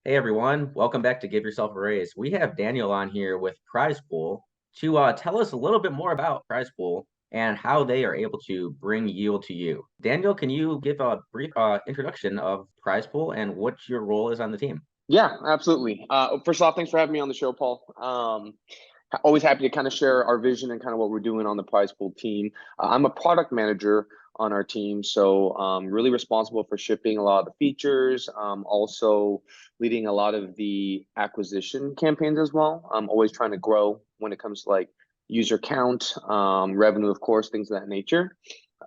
Hey everyone, welcome back to Give Yourself a Raise. We have Daniel on here with PrizePool to tell us a little bit more about PrizePool and how they are able to bring yield to you. Daniel, can you give a brief introduction of PrizePool and what your role is on the team? Yeah, absolutely. First off, thanks for having me on the show, Paul. Always happy to kind of share our vision and kind of what we're doing on the prize pool team. I'm a product manager on our team, so really responsible for shipping a lot of the features, also leading a lot of the acquisition campaigns as well. I'm always trying to grow when it comes to like user count, revenue, of course, things of that nature.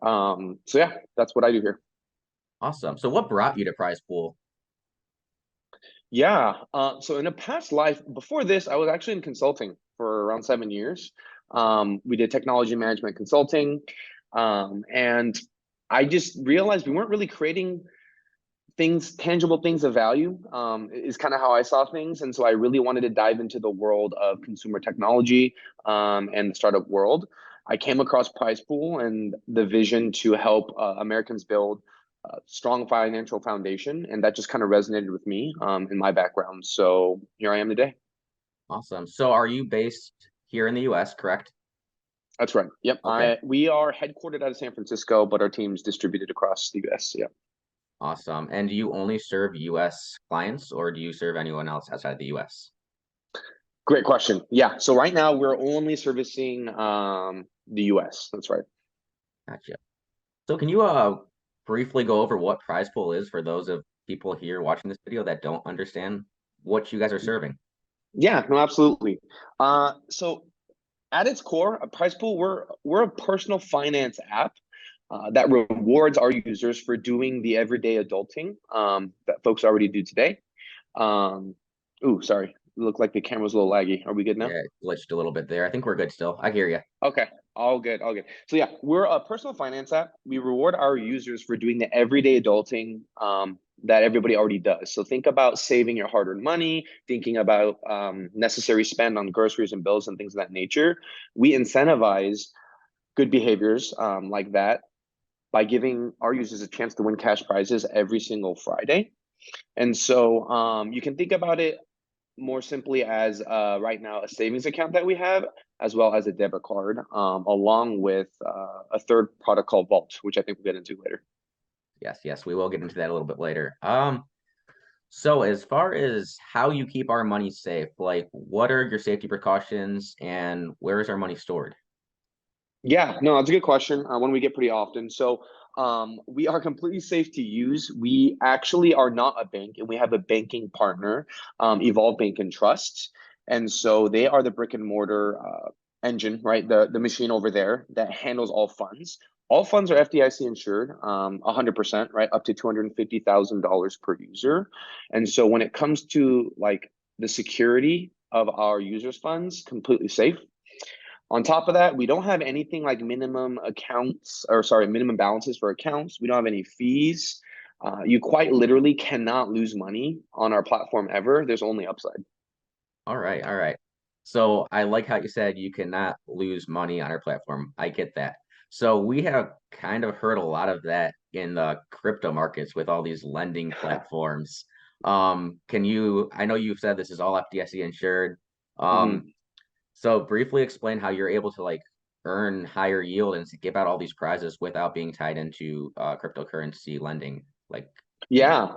So yeah, that's what I do here. Awesome. So what brought you to PrizePool? Yeah. So in a past life, before this, I was actually in consulting for around 7 years. We did technology management consulting. And I just realized we weren't really creating things, tangible things of value, is kind of how I saw things. And so I really wanted to dive into the world of consumer technology and the startup world. I came across PrizePool and the vision to help Americans build a strong financial foundation. And that just kind of resonated with me in my background. So here I am today. Awesome. So are you based here in the US, correct? That's right. Yep. Okay. We are headquartered out of San Francisco, but our team's distributed across the US. Yeah. Awesome. And do you only serve US clients or do you serve anyone else outside the US? Great question. Yeah. So right now we're only servicing the US. That's right. Gotcha. So can you briefly go over what prize pool is for those of people here watching this video that don't understand what you guys are serving? Yeah, no, absolutely. So at its core, a prize pool, we're a personal finance app that rewards our users for doing the everyday adulting that folks already do today. Um, ooh, sorry. Look like the camera's a little laggy. Are we good now? Yeah, it glitched a little bit there. I think we're good still. I hear you. Okay, all good, all good. So yeah, we're a personal finance app. We reward our users for doing the everyday adulting that everybody already does. So think about saving your hard-earned money, thinking about necessary spend on groceries and bills and things of that nature. We incentivize good behaviors like that by giving our users a chance to win cash prizes every single Friday. And so you can think about it more simply as right now a savings account that we have, as well as a debit card, along with a third product called Vault, which I think we'll get into later. Yes, yes, we will get into that a little bit later. So as far as how you keep our money safe, like what are your safety precautions and where is our money stored? Yeah, no, that's a good question. One we get pretty often. So we are completely safe to use. We actually are not a bank, and we have a banking partner, Evolve Bank and Trust. And so they are the brick and mortar engine, right? The machine over there that handles all funds. All funds are FDIC insured, 100%, right? Up to $250,000 per user. And so when it comes to like the security of our users' funds, completely safe. On top of that, we don't have anything like minimum accounts or sorry, minimum balances for accounts. We don't have any fees. You quite literally cannot lose money on our platform ever. There's only upside. All right, all right. So I like how you said you cannot lose money on our platform. I get that. So we have kind of heard a lot of that in the crypto markets with all these lending platforms. Can you, I know you've said this is all FDIC insured. Um, Mhm. so briefly explain how you're able to like earn higher yield and to give out all these prizes without being tied into cryptocurrency lending. Like, can you Yeah.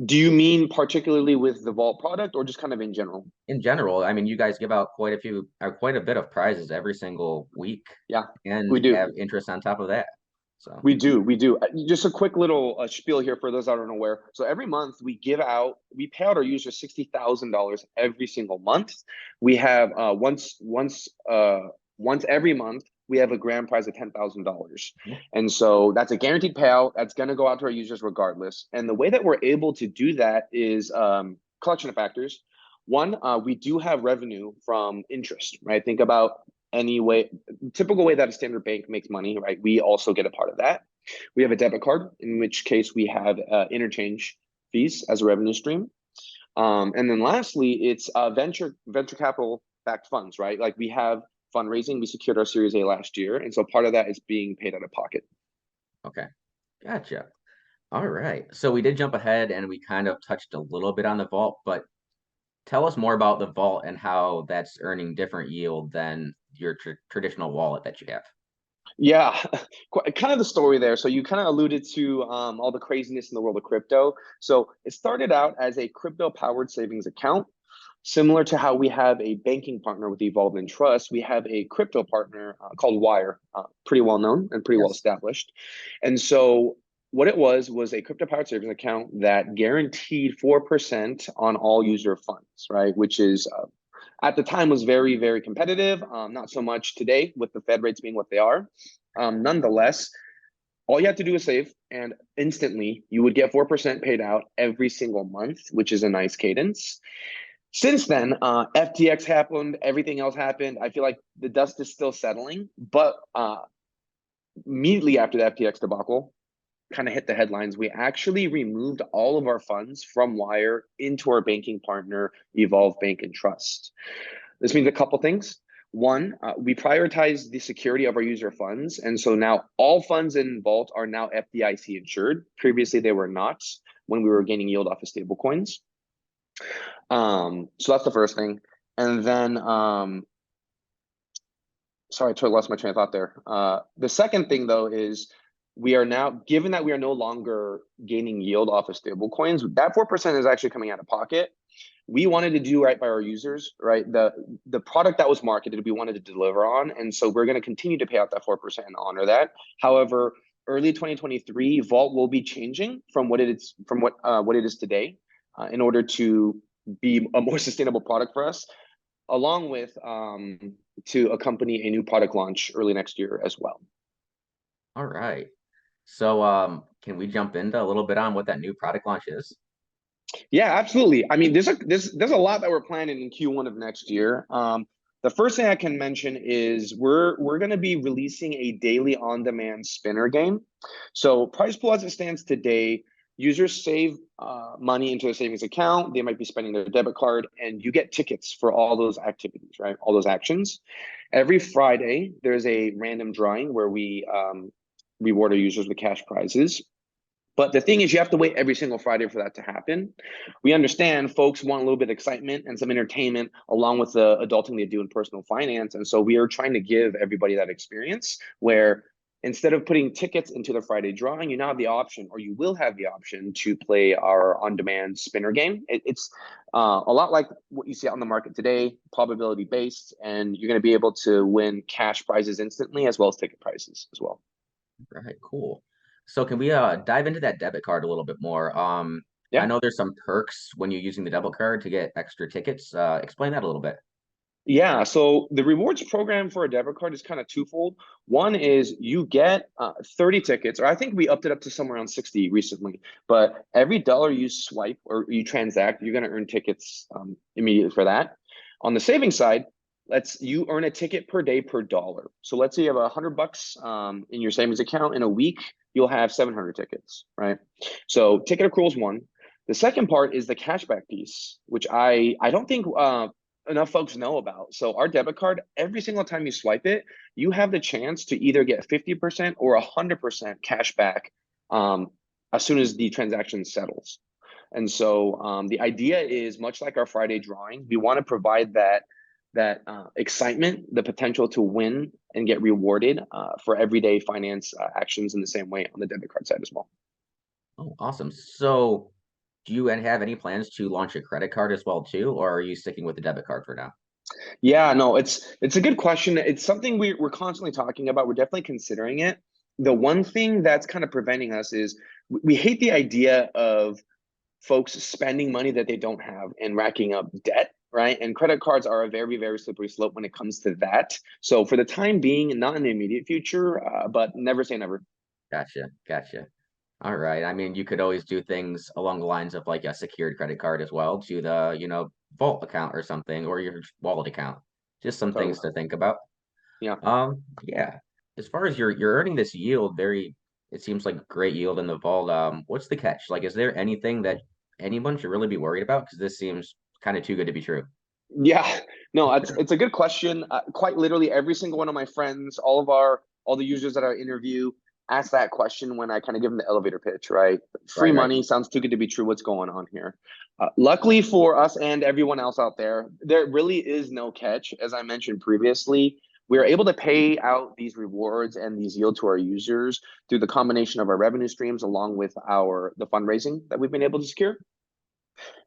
Do you mean particularly with the Vault product or just kind of in general? in general, I mean, you guys give out quite a bit of prizes every single week Yeah, we and do. have interest on top of that. So, We do, we do. Just a quick little spiel here for those that aren't aware. So every month we pay out our users $60,000 every single month. We have once every month we have a grand prize of $10,000, and so that's a guaranteed payout. That's going to go out to our users regardless. And the way that we're able to do that is collection of factors. One, we do have revenue from interest, right? Think about any way, typical way that a standard bank makes money, right? We also get a part of that. We have a debit card, in which case we have interchange fees as a revenue stream. And then lastly, it's venture capital backed funds, right? Like we have fundraising. We secured our Series A last year, and so part of that is being paid out of pocket. okay, gotcha. All right. So we did jump ahead and we kind of touched a little bit on the vault, but tell us more about the vault and how that's earning different yield than your traditional wallet that you have. Yeah, kind of the story there. So you kind of alluded to all the craziness in the world of crypto. So it started out as a crypto powered savings account. Similar to how we have a banking partner with Evolve and Trust, we have a crypto partner called Wire, pretty well known and pretty well Yes. established. And so what it was a crypto powered savings account that guaranteed 4% on all user funds, right? Which is at the time was very, very competitive. Not so much today with the Fed rates being what they are. Nonetheless, all you have to do is save, and instantly you would get 4% paid out every single month, which is a nice cadence. Since then, FTX happened, everything else happened. I feel like the dust is still settling, but immediately after the FTX debacle, kind of hit the headlines, we actually removed all of our funds from Wire into our banking partner, Evolve Bank and Trust. This means a couple things. One, we prioritize the security of our user funds. And so now all funds in Vault are now FDIC insured. Previously, they were not when we were gaining yield off of stable coins. So that's the first thing. And then, sorry, I totally lost my train of thought there. The second thing, though, is we are now, given that we are no longer gaining yield off of stable coins, that 4% is actually coming out of pocket. We wanted to do right by our users, right? The product that was marketed, we wanted to deliver on. And so we're going to continue to pay out that 4% and honor that. However, early 2023, Vault will be changing from what it is today in order to be a more sustainable product for us, along with to accompany a new product launch early next year as well. All right. So can we jump into a little bit on what that new product launch is? Yeah, absolutely. I mean, there's a lot that we're planning in Q1 of next year. The first thing I can mention is we're going to be releasing a daily on-demand spinner game. So PrizePool, as it stands today, users save money into a savings account. They might be spending their debit card, and you get tickets for all those activities, right? All those actions. Every Friday, there's a random drawing where we reward our users with cash prizes. But the thing is, you have to wait every single Friday for that to happen. We understand folks want a little bit of excitement and some entertainment along with the adulting they do in personal finance. And so we are trying to give everybody that experience where instead of putting tickets into the Friday drawing, you now have the option, or you will have the option to play our on-demand spinner game. It's a lot like what you see out on the market today, probability based, and you're going to be able to win cash prizes instantly as well as ticket prizes as well. Right, cool. So can we dive into that debit card a little bit more? I Yeah. know there's some perks when you're using the debit card to get extra tickets. Explain that a little bit. Yeah, so the rewards program for a debit card is kind of twofold. One is you get 30 tickets, or I think we upped it up to somewhere around 60 recently. But every dollar you swipe or you transact, you're going to earn tickets immediately for that. On the savings side, you earn a ticket per day per dollar. So let's say you have $100 in your savings account in a week, you'll have 700 tickets, right? So ticket accrual is one. The second part is the cashback piece, which I don't think enough folks know about. So our debit card, every single time you swipe it, you have the chance to either get 50% or 100% cash back as soon as the transaction settles. And so the idea is much like our Friday drawing, we want to provide that excitement, the potential to win and get rewarded for everyday finance actions in the same way on the debit card side as well. Oh, awesome. So do you have any plans to launch a credit card as well too, or are you sticking with the debit card for now? Yeah, no, it's a good question. It's something we're constantly talking about. We're definitely considering it. The one thing that's kind of preventing us is we hate the idea of folks spending money that they don't have and racking up debt, right? And credit cards are a very, very slippery slope when it comes to that. So for the time being, not in the immediate future, but never say never. Gotcha, gotcha. All right. I mean, you could always do things along the lines of like a secured credit card as well to the, vault account or something, or your wallet account. Just some Totally. things to think about. Yeah. Yeah. As far as you're earning this yield, it seems like great yield in the vault. What's the catch? Like, is there anything that anyone should really be worried about? Because this seems kind of too good to be true. Yeah, no, it's a good question. Quite literally, every single one of my friends, all the users that I interview, ask that question when I kind of give them the elevator pitch, right? Free Right, right. money sounds too good to be true. What's going on here? Luckily for us and everyone else out there, there really is no catch. As I mentioned previously, we are able to pay out these rewards and these yield to our users through the combination of our revenue streams along with the fundraising that we've been able to secure.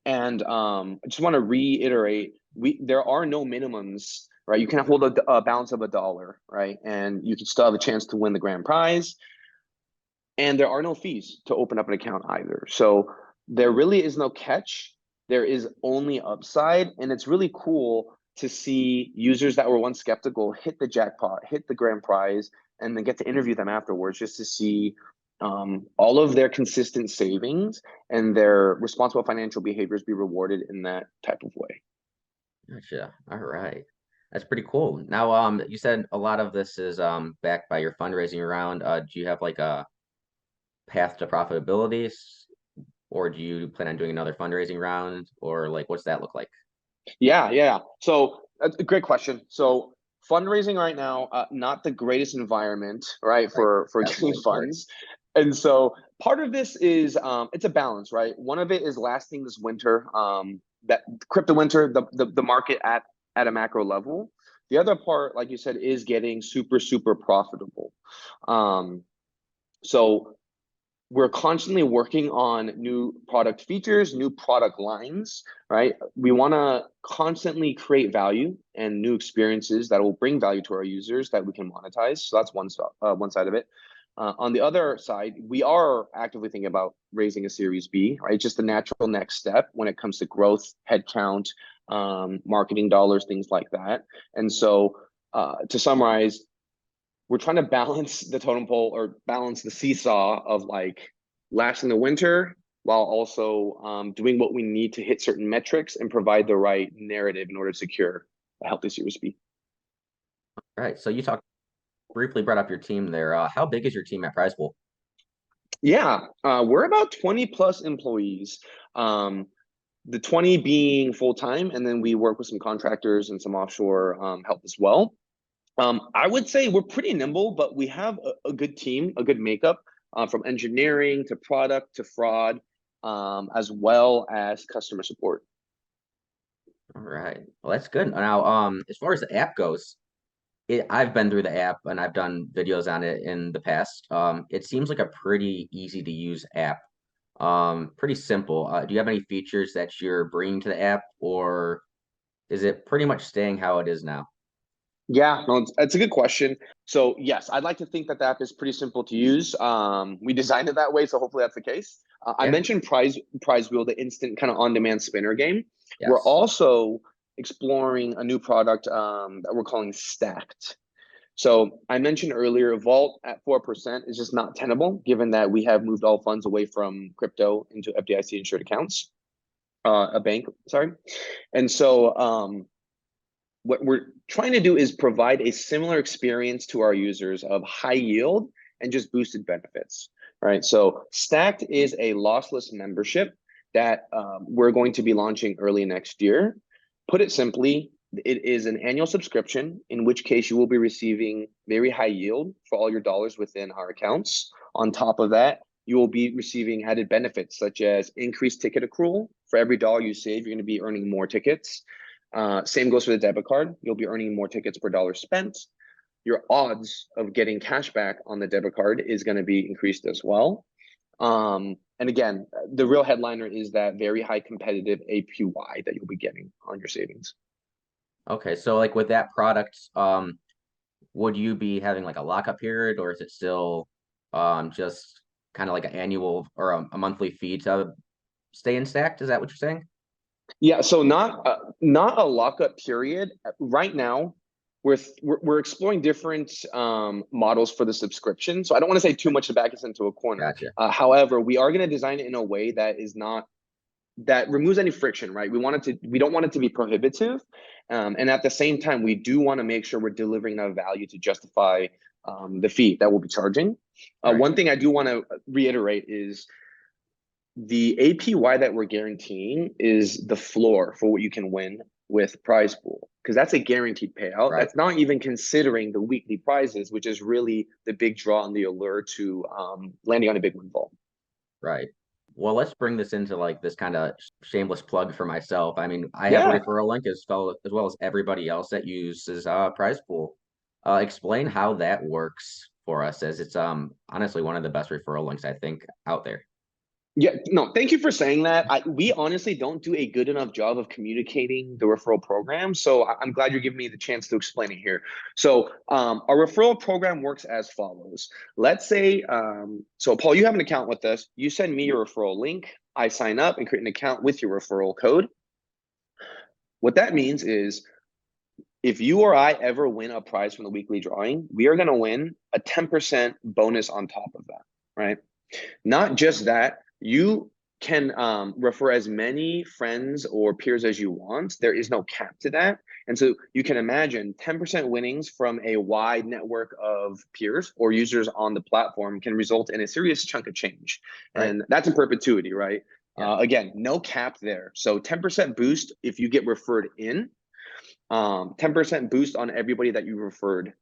And I just want to reiterate, there are no minimums, right? You can hold a balance of $1, right? And you can still have a chance to win the grand prize. And there are no fees to open up an account either. So there really is no catch. There is only upside. And it's really cool to see users that were once skeptical hit the jackpot, hit the grand prize, and then get to interview them afterwards just to see all of their consistent savings and their responsible financial behaviors be rewarded in that type of way. Gotcha. All right. That's pretty cool. Now, you said a lot of this is backed by your fundraising round. Do you have like a path to profitability, or do you plan on doing another fundraising round, or like what's that look like? Yeah. So that's a great question. So fundraising right now, not the greatest environment, right, Right. for getting Definitely, of course. funds. And so part of this is it's a balance, right? One of it is lasting this winter, that crypto winter, the market at a macro level. The other part, like you said, is getting super profitable. Um, so we're constantly working on new product features, new product lines, right? We want to constantly create value and new experiences that will bring value to our users that we can monetize. So that's one side of it. On the other side, we are actively thinking about raising a Series B, right? Just the natural next step when it comes to growth, headcount, marketing dollars, things like that. And so, to summarize, we're trying to balance the totem pole or balance the seesaw of like lasting the winter while also doing what we need to hit certain metrics and provide the right narrative in order to secure a healthy Series B. Right. So you talked briefly brought up your team there. How big is your team at PrizePool? Yeah, we're about 20 plus employees. The 20 being full time, and then we work with some contractors and some offshore help as well. I would say we're pretty nimble, but we have a good team, a good makeup from engineering to product to fraud, as well as customer support. All right. Well, that's good. Now, as far as the app goes, I've been through the app and I've done videos on it in the past. It seems like a pretty easy to use app. Pretty simple. Do you have any features that you're bringing to the app, or is it pretty much staying how it is now? Yeah, no, it's a good question. So yes, I'd like to think that the app is pretty simple to use. We designed it that way, so hopefully that's the case. I Yeah. mentioned Prize Wheel, the instant kind of on-demand spinner game. We're Yes. also exploring a new product that we're calling Stacked. So I mentioned earlier, Vault at 4% is just not tenable, given that we have moved all funds away from crypto into FDIC insured accounts, a bank, sorry. And so what we're trying to do is provide a similar experience to our users of high yield and just boosted benefits, right? So Stacked is a lossless membership that we're going to be launching early next year. Put it simply, it is an annual subscription, in which case you will be receiving very high yield for all your dollars within our accounts. On top of that, you will be receiving added benefits such as increased ticket accrual. For every dollar you save, you're going to be earning more tickets. Same goes for the debit card. You'll be earning more tickets per dollar spent. Your odds of getting cash back on the debit card is going to be increased as well. And again, the real headliner is that very high competitive APY that you'll be getting on your savings. Okay. So like with that product, would you be having like a lockup period, or is it still just kind of like an annual or a monthly fee to stay in stacked? Is that what you're saying? Yeah, so not a lockup period right now. We're exploring different models for the subscription. So I don't want to say too much to back us into a corner. Gotcha. However, we are going to design it in a way that is not that removes any friction, right? We don't want it to be prohibitive, and at the same time, we do want to make sure we're delivering enough value to justify the fee that we'll be charging. Right. One thing I do want to reiterate is the APY that we're guaranteeing is the floor for what you can win with Prize Pool. because that's a guaranteed payout. Right, That's not even considering the weekly prizes, which is really the big draw and the allure to landing on a big windfall. right. Well, let's bring this into like this kind of shameless plug for myself. I mean, I have a Yeah. referral link as well as everybody else that uses PrizePool. Explain how that works for us, as it's honestly one of the best referral links I think out there. Yeah, no, thank you for saying that. We honestly don't do a good enough job of communicating the referral program. So I'm glad you're giving me the chance to explain it here. So our referral program works as follows. Let's say, so Paul, you have an account with us. You send me your referral link. I sign up and create an account with your referral code. What that means is if you or I ever win a prize from the weekly drawing, we are going to win a 10% bonus on top of that, right? Not just that, you can refer as many friends or peers as you want. There is no cap to that. And so you can imagine 10% winnings from a wide network of peers or users on the platform can result in a serious chunk of change. Right. And that's in perpetuity, right? Yeah. Again, no cap there. So 10% boost if you get referred in, 10% boost on everybody that you referred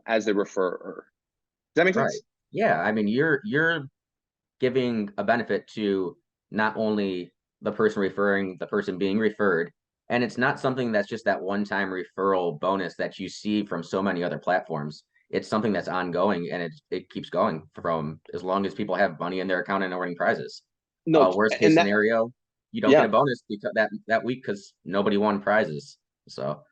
as the referrer. Does that make Right. sense? Yeah. I mean, you're giving a benefit to not only the person referring, the person being referred, and it's not something that's just that one-time referral bonus that you see from so many other platforms. It's something that's ongoing, and it keeps going from as long as people have money in their account and are winning prizes. No, Worst case and that, scenario, you don't get a yeah. bonus because that week because nobody won prizes. So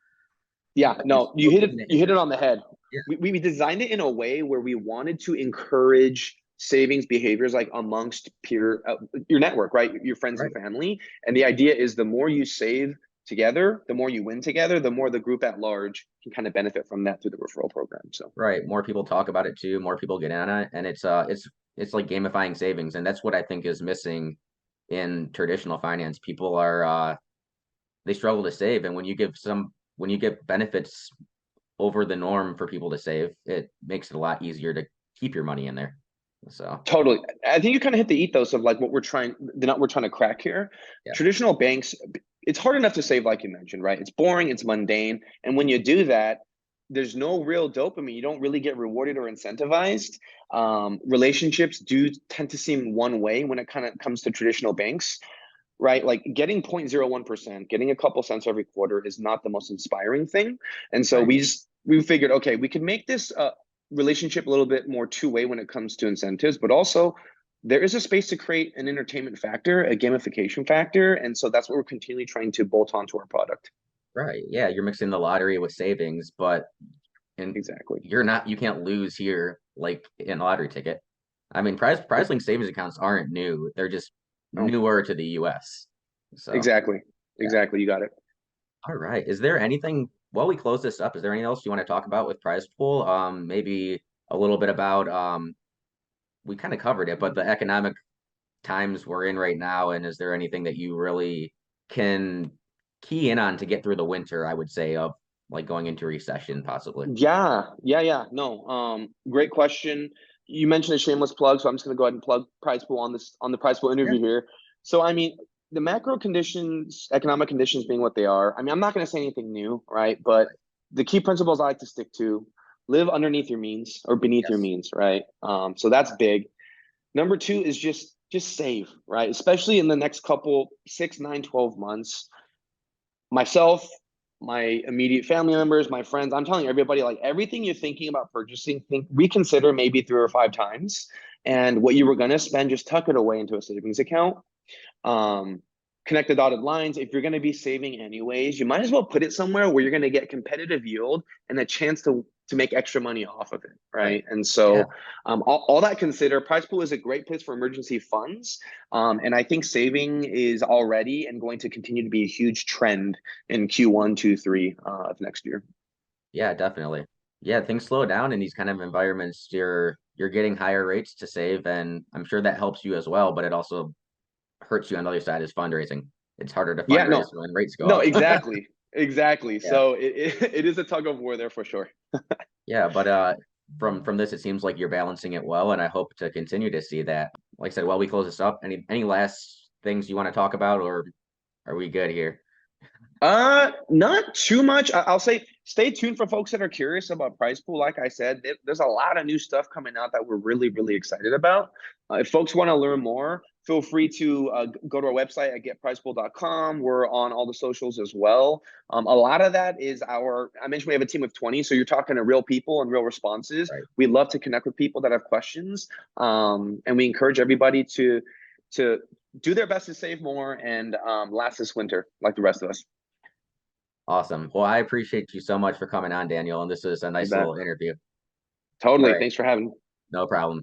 Yeah, you're no, still giving it you hit it interest. on the head. Yeah. We designed it in a way where we wanted to encourage savings behaviors like amongst peer your network, right? Your friends and Right. family. And the idea is the more you save together, the more you win together, the more the group at large can kind of benefit from that through the referral program. So Right. More people talk about it too. More people get in on it, and it's like gamifying savings, and that's what I think is missing in traditional finance. People are they struggle to save, and when you give benefits over the norm for people to save, it makes it a lot easier to keep your money in there. So totally. I think you kind of hit the ethos of like what we're trying, the nut we're trying to crack here. yeah, Traditional banks, it's hard enough to save, like you mentioned, right? It's boring, it's mundane. And when you do that, there's no real dopamine. You don't really get rewarded or incentivized. Relationships do tend to seem one way when it kind of comes to traditional banks, right? Like getting 0.01%, getting a couple cents every quarter is not the most inspiring thing. And so right, we figured, okay, we can make this relationship a little bit more two-way when it comes to incentives, but also there is a space to create an entertainment factor, a gamification factor. And so that's what we're continually trying to bolt onto our product. right. Yeah, you're mixing the lottery with savings, but and Exactly. you can't lose here like in a lottery ticket. I mean, PrizeLink savings accounts aren't new; they're just Oh, newer to the U.S. So exactly. yeah. Exactly. You got it. All right. Is there anything while we close this up? Is there anything else you want to talk about with Prize Pool? Maybe a little bit about we kind of covered it, but the economic times we're in right now, and is there anything that you really can key in on to get through the winter, I would say, of like going into recession possibly? Yeah. No, great question. You mentioned a shameless plug, so I'm just going to go ahead and plug PrizePool on this on the PrizePool Yeah. interview here. So, I mean, the macro conditions, economic conditions being what they are. I mean, I'm not going to say anything new, right? But the key principles I like to stick to: live underneath your means or beneath your Yes. means, right? So that's big. Number two is just save, right? Especially in the next couple 6, 9, 12 months myself, my immediate family members, my friends, I'm telling everybody, like everything you're thinking about purchasing, think reconsider maybe 3 or 5 times. And what you were gonna spend, just tuck it away into a savings account. Um, Connect the dotted lines. If you're going to be saving anyways, you might as well put it somewhere where you're going to get competitive yield and a chance to make extra money off of it, Right. right? And Yeah. so, all that considered, Prize Pool is a great place for emergency funds, and I think saving is already and going to continue to be a huge trend in Q1, 2, 3 of next year. Yeah, definitely. Yeah, things slow down in these kind of environments. You're getting higher rates to save, and I'm sure that helps you as well, but it also hurts you on the other side is fundraising. It's harder to Yeah, fundraise when rates go no, up. exactly. Yeah. So it is a tug of war there for sure. Yeah, but from this it seems like you're balancing it well, and I hope to continue to see that. Like I said, while we close this up, any last things you want to talk about, or are we good here? Not too much. I'll say stay tuned for folks that are curious about Prize Pool. Like I said, there's a lot of new stuff coming out that we're really, really excited about. If folks want to learn more, feel free to go to our website at getprizepool.com. We're on all the socials as well. A lot of that is I mentioned we have a team of 20, so you're talking to real people and real responses. Right. We love to connect with people that have questions. And we encourage everybody to do their best to save more and last this winter like the rest of us. Awesome. Well, I appreciate you so much for coming on, Daniel, and this was a You nice bet. little interview. All Totally. right. Thanks for having me. No problem.